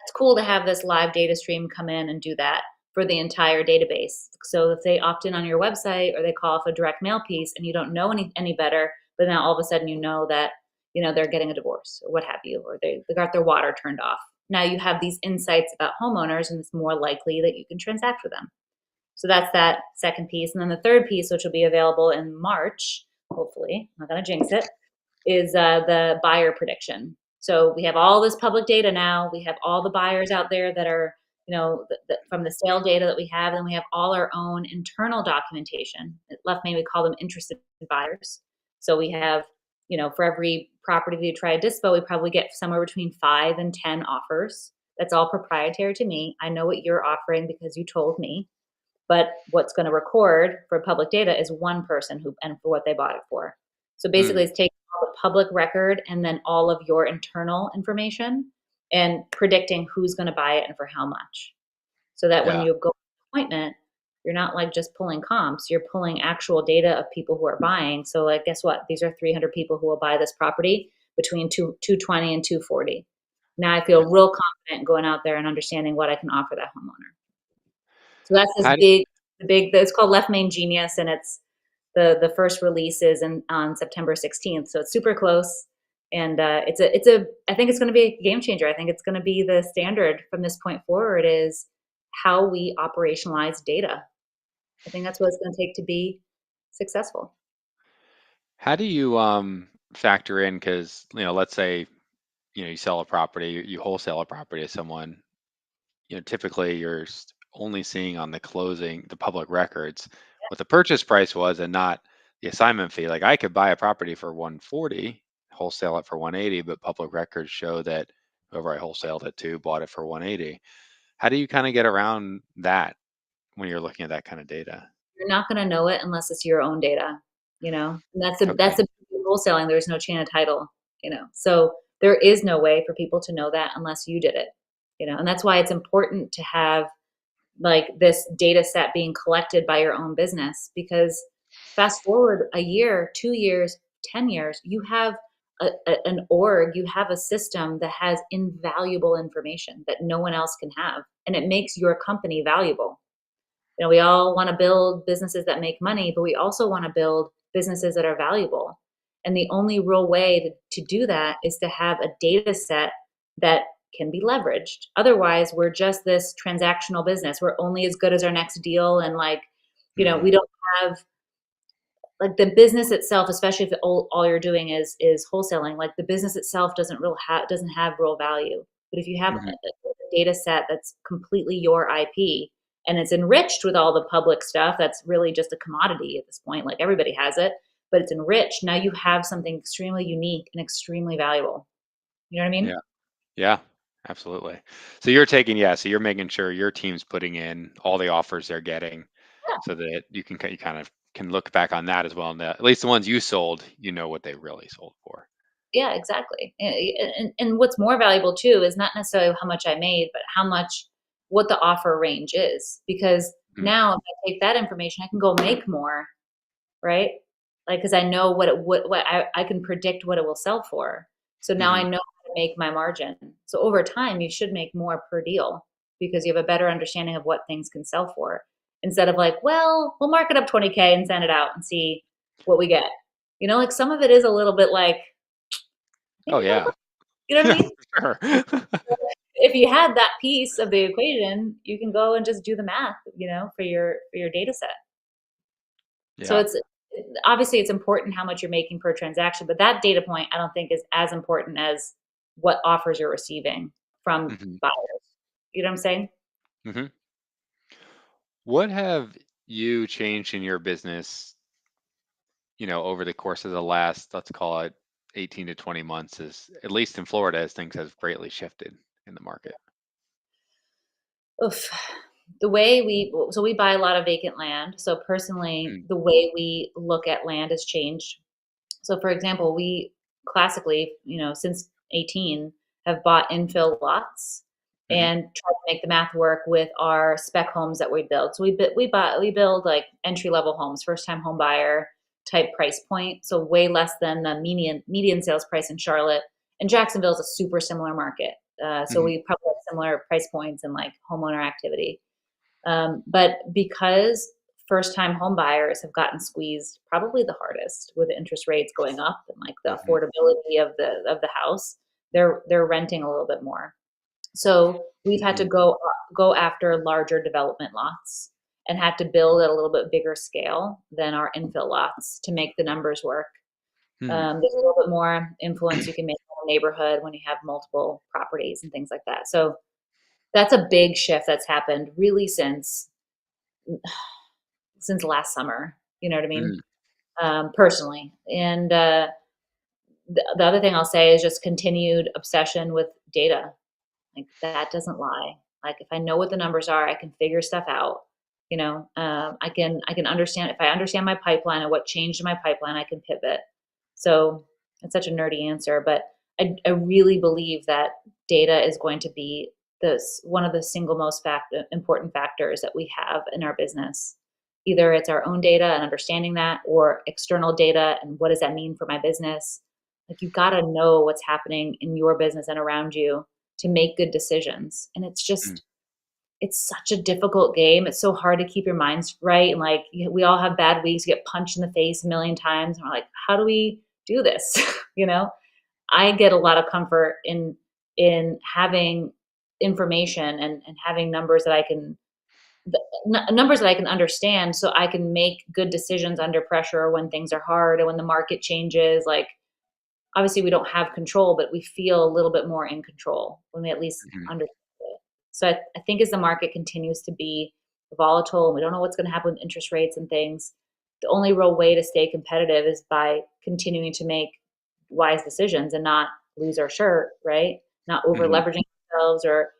it's cool to have this live data stream come in and do that for the entire database. So if they opt in on your website or they call off a direct mail piece and you don't know any better, but now all of a sudden you know that they're getting a divorce or what have you, or they got their water turned off. Now you have these insights about homeowners, and it's more likely that you can transact with them. So that's that second piece. And then the third piece, which will be available in March, hopefully, I'm not going to jinx it, is the buyer prediction. So we have all this public data now. We have all the buyers out there that are, from the sale data that we have, and we have all our own internal documentation. At Left Main, we call them interested buyers. So we have, for every property we try to dispo, we probably get somewhere between 5 and 10 offers. That's all proprietary to me. I know what you're offering because you told me. But what's going to record for public data is one person who and for what they bought it for. So basically, Mm, it's taking all the public record and then all of your internal information and predicting who's going to buy it and for how much. So that when yeah. you go to an appointment, you're not like just pulling comps, you're pulling actual data of people who are buying. So like, guess what? These are 300 people who will buy this property between 220 and 240. Now I feel Yeah. real confident going out there and understanding what I can offer that homeowner. So that's this How do big. It's called Left Main Genius, and it's the first release is on September 16th. So it's super close, and it's a. I think it's going to be a game changer. I think it's going to be the standard from this point forward. Is how we operationalize data. I think that's what it's going to take to be successful. how do you factor in, because let's say you sell a property, you wholesale a property to someone, typically you're only seeing on the closing, the public records, what the purchase price was and not the assignment fee. Like I could buy a property for 140, wholesale it for 180, but public records show that whoever I wholesaled it to bought it for 180. How do you kind of get around that when you're looking at that kind of data? You're not going to know it unless it's your own data. And that's Okay. a wholesaling. There's no chain of title. So there is no way for people to know that unless you did it. And that's why it's important to have like this data set being collected by your own business, because fast forward a year, 2 years, 10 years, you have an org, you have a system that has invaluable information that no one else can have, and it makes your company valuable. We all want to build businesses that make money, but we also want to build businesses that are valuable. And the only real way to do that is to have a data set that can be leveraged. Otherwise, we're just this transactional business. We're only as good as our next deal. And like, we Hmm. don't have like the business itself, especially if all you're doing is wholesaling, like the business itself doesn't have real value. But if you have Hmm. a data set that's completely your IP and it's enriched with all the public stuff, that's really just a commodity at this point. Like everybody has it, but it's enriched. Now you have something extremely unique and extremely valuable. You know what I mean? Yeah. Yeah. Absolutely. So you're taking, yeah. So you're making sure your team's putting in all the offers they're getting, so that you kind of can look back on that as well. And at least the ones you sold, what they really sold for. Yeah, exactly. And what's more valuable too is not necessarily how much I made, but what the offer range is. Because Mm, now if I take that information, I can go make more, right? like, because I know what I can predict what it will sell for. So now I Hmm. know how to make my margin. So over time, you should make more per deal because you have a better understanding of what things can sell for instead of like, well, we'll mark it up 20K and send it out and see what we get. Like some of it is a little bit like, I think Oh you're gonna, yeah. you know what I Yeah, mean? for sure. If you had that piece of the equation, you can go and just do the math, for your data set. So Yeah. it's obviously it's important how much you're making per transaction, but that data point I don't think is as important as what offers you're receiving from Hmm. buyers. You know what I'm saying? Hmm. What have you changed in your business, over the course of the last, let's call it 18 to 20 months, as at least in Florida, as things have greatly shifted in the market? Oof. We buy a lot of vacant land. So personally, Mm. the way we look at land has changed. So, for example, we classically, since 18, have bought infill lots Hmm. and tried to make the math work with our spec homes that we build. So we build like entry level homes, first time home buyer type price point. So way less than the median sales price in Charlotte. And Jacksonville is a super similar market. So Hmm. we probably have similar price points and like homeowner activity. But because first time home buyers have gotten squeezed probably the hardest with the interest rates going up and like the Hmm. affordability of the house, they're renting a little bit more. So we've had to Hmm. go after larger development lots and had to build at a little bit bigger scale than our infill lots to make the numbers work. Hmm. There's a little bit more influence you can make on a neighborhood when you have multiple properties and things like that. So that's a big shift that's happened really since last summer. You know what I mean? Hmm. Personally, and the other thing I'll say is just continued obsession with data. Like that doesn't lie. Like if I know what the numbers are, I can figure stuff out. I can understand if I understand my pipeline and what changed in my pipeline, I can pivot. So it's such a nerdy answer, but I really believe that data is going to be this one of the single most important factors that we have in our business. Either it's our own data and understanding that, or external data and what does that mean for my business. Like you got to know what's happening in your business and around you to make good decisions. And it's such a difficult game. It's so hard to keep your minds right. And like we all have bad weeks, you get punched in the face a million times. And we're like, how do we do this? you know, I get a lot of comfort in having information and having numbers that I can understand so I can make good decisions under pressure when things are hard and when the market changes. Like obviously we don't have control, but we feel a little bit more in control when we at least Hmm. understand it. So I think as the market continues to be volatile and we don't know what's going to happen with interest rates and things, the only real way to stay competitive is by continuing to make wise decisions and not lose our shirt, right? Not over Hmm. leveraging ourselves or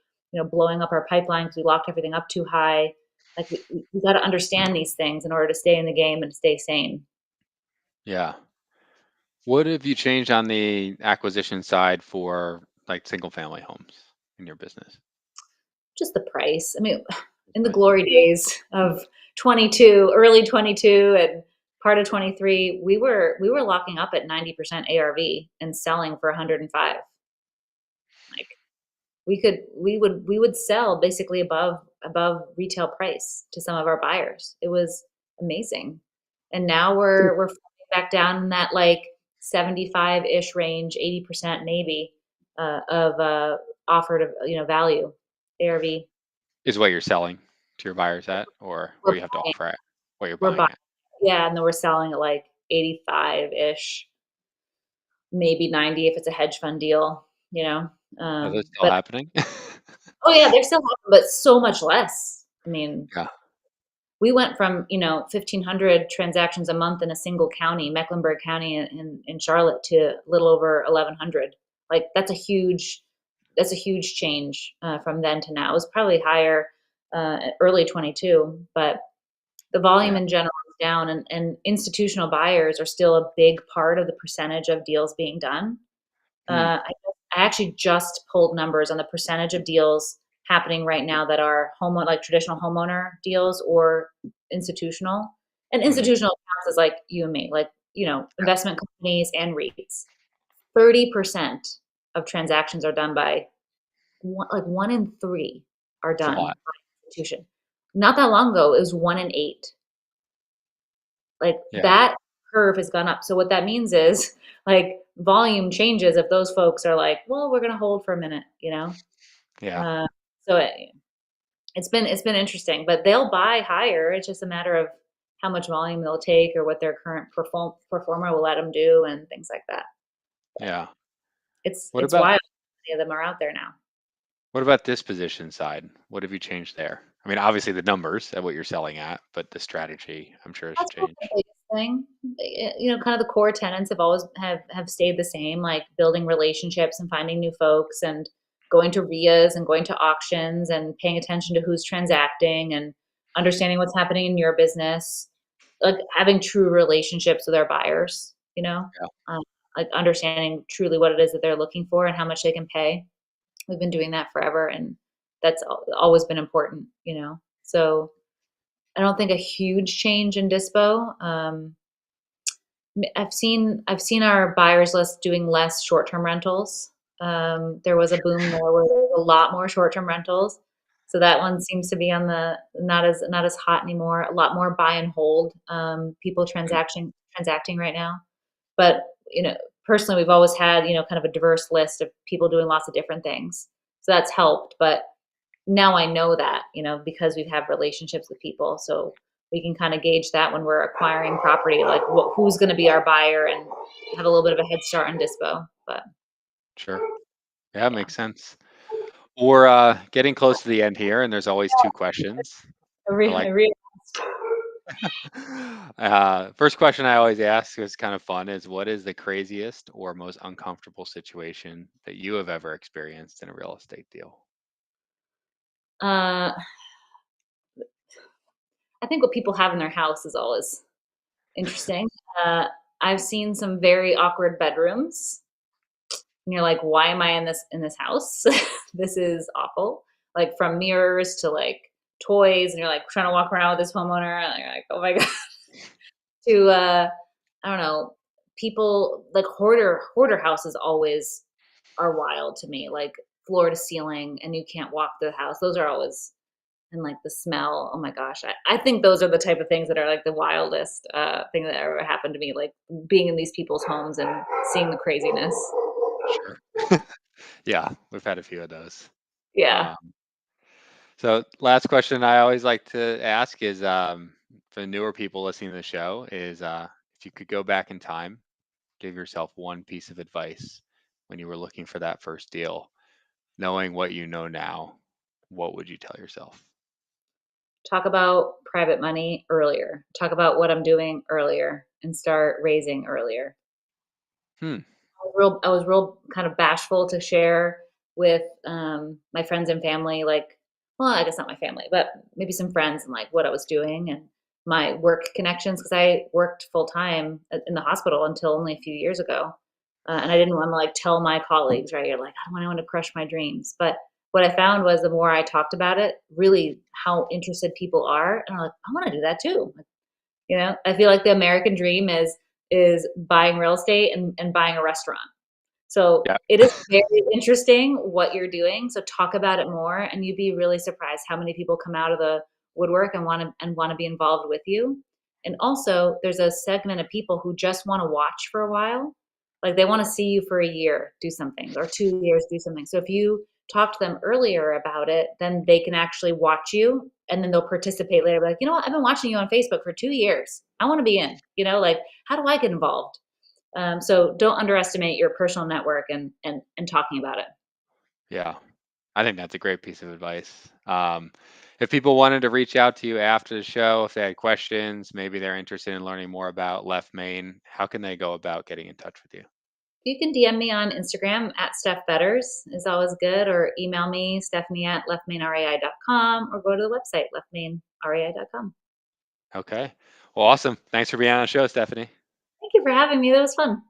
blowing up our pipeline because we locked everything up too high. Like we got to understand these things in order to stay in the game and stay sane. Yeah. What have you changed on the acquisition side for like single family homes in your business? Just the price. I mean, in the Right. glory days of 22, early 22 and part of 23, we were locking up at 90% ARV and selling for 105. Like we would sell basically above retail price to some of our buyers. It was amazing. And now we're falling back down in that like 75-ish range, 80% maybe of offered value ARV. Is what you're selling to your buyers at, or We're what you have to buying offer at, what you're we're buying buying at? yeah, and then we're selling at like 85-ish, maybe 90 if it's a hedge fund deal, Are those still but happening? oh yeah, they're still happening, but so much less. I mean, Yeah. we went from 1,500 transactions a month in a single county, Mecklenburg County in Charlotte, to a little over 1,100. Like that's a huge change from then to now. It was probably higher early 22, but the volume Yeah. in general is down, and institutional buyers are still a big part of the percentage of deals being done. Hmm. I actually just pulled numbers on the percentage of deals happening right now that are like traditional homeowner deals or institutional. And Hmm. institutional accounts is like you and me. Like investment companies and REITs. 30% of transactions are done by like one in three are It's a done lot. by institution. Not that long ago, it was one in eight. Like Yeah. that curve has gone up. So what that means is like volume changes if those folks are like, well, we're going to hold for a minute. Yeah. Uh, so it's been interesting, but they'll buy higher. It's just a matter of how much volume they'll take or what their current performer will let them do and things like that. Yeah. It's What it's about wild. Many of them are out there now. what about disposition side? What have you changed there? I mean, obviously the numbers at what you're selling at, but the strategy, I'm sure, has That's probably the changed. biggest thing. Kind of the core tenets have always have stayed the same, like building relationships and finding new folks and going to RIAs and going to auctions and paying attention to who's transacting and understanding what's happening in your business, like having true relationships with our buyers, Yeah. um, like understanding truly what it is that they're looking for and how much they can pay. We've been doing that forever, and that's always been important. So I don't think a huge change in dispo. I've seen our buyers list doing less short-term rentals. There was a boom there where there was a lot more short-term rentals. So that one seems to be on the not as hot anymore. A lot more buy and hold, people transacting right now. But, personally, we've always had, kind of a diverse list of people doing lots of different things. So that's helped. But now I know that, because we have relationships with people. So we can kind of gauge that when we're acquiring property, like who's going to be our buyer and have a little bit of a head start on dispo. But Sure. Yeah, yeah, makes sense. We're getting close to the end here, and there's always two questions. I I like realized. first question I always ask is kind of fun is what is the craziest or most uncomfortable situation that you have ever experienced in a real estate deal? Uh, I think what people have in their house is always interesting. Uh, I've seen some very awkward bedrooms, and you're like, why am I in this house? This is awful. Like from mirrors to like toys, and you're like trying to walk around with this homeowner, and you're like, oh my god. To I don't know, people like hoarder houses always are wild to me, like floor to ceiling, and you can't walk through the house. Those are always and like the smell. Oh my gosh, I think those are the type of things that are like the wildest thing that ever happened to me. Like being in these people's homes and seeing the craziness. Sure. Yeah, we've had a few of those. Yeah. Um, so last question I always like to ask is for the newer people listening to the show is if you could go back in time, give yourself one piece of advice when you were looking for that first deal, knowing what you know now, what would you tell yourself? Talk about private money earlier. Talk about what I'm doing earlier and start raising earlier. Hmm. I was real kind of bashful to share with my friends and family, like, well, I guess not my family, but maybe some friends and like what I was doing and my work connections because I worked full time in the hospital until only a few years ago, and I didn't want to like tell my colleagues, right? You're like, I don't want anyone to crush my dreams, but what I found was the more I talked about it, really how interested people are, and I'm like, I want to do that too. I feel like the American dream is buying real estate and buying a restaurant. So Yeah. it is very interesting what you're doing. So talk about it more, and you'd be really surprised how many people come out of the woodwork and want to be involved with you. And also, there's a segment of people who just want to watch for a while. Like they want to see you for a year do something or 2 years do something. So if you talk to them earlier about it, then they can actually watch you and then they'll participate later. Like, you know what? I've been watching you on Facebook for 2 years. I want to be in. Like how do I get involved? So don't underestimate your personal network and talking about it. Yeah. I think that's a great piece of advice. If people wanted to reach out to you after the show, if they had questions, maybe they're interested in learning more about Left Main, how can they go about getting in touch with you? You can DM me on Instagram at Steph Betters is always good, or email me, Stephanie at leftmainrei.com, or go to the website, leftmainrei.com. Okay. Well, awesome. Thanks for being on the show, Stephanie. Thank you for having me. That was fun.